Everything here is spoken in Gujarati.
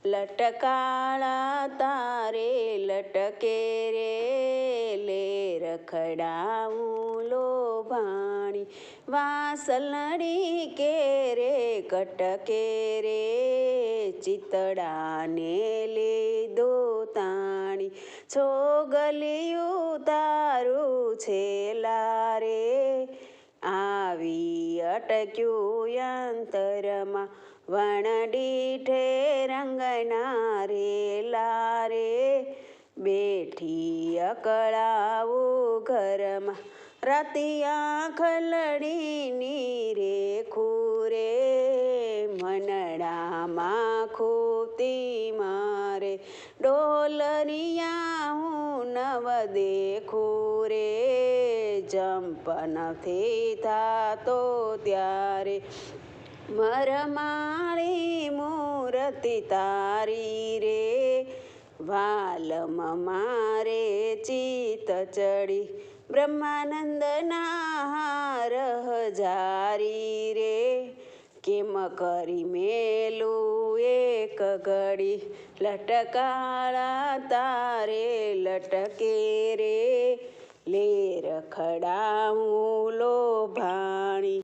લટકાળા તારે લટકે રે લે રખડાવું લોભાણી વાસલડી કે રે કટકે રે ચિતડાને લીધો તાણી છોગલિયું તારું છેલા રે આવી અટક્યું યંતરમાં વણડીઠે રંગના રેલા રે બેઠી અકળાવું ઘરમાં રતિયા ખલડીની રે ખૂરે મનડામાં ખૂતી મારે ડોલરિયા હું નવ દેખું રે જંપ નથી થાતો ત્યારે મરમાળી મૂર્તિ તારી રે વાલમ મારે ચિત ચડી બ્રહ્માનંદના હાર હજારી રે કેમ કરી મેલું એક ઘડી લટકાળા તારે લટકે રે લે રખડાવું લોભાણી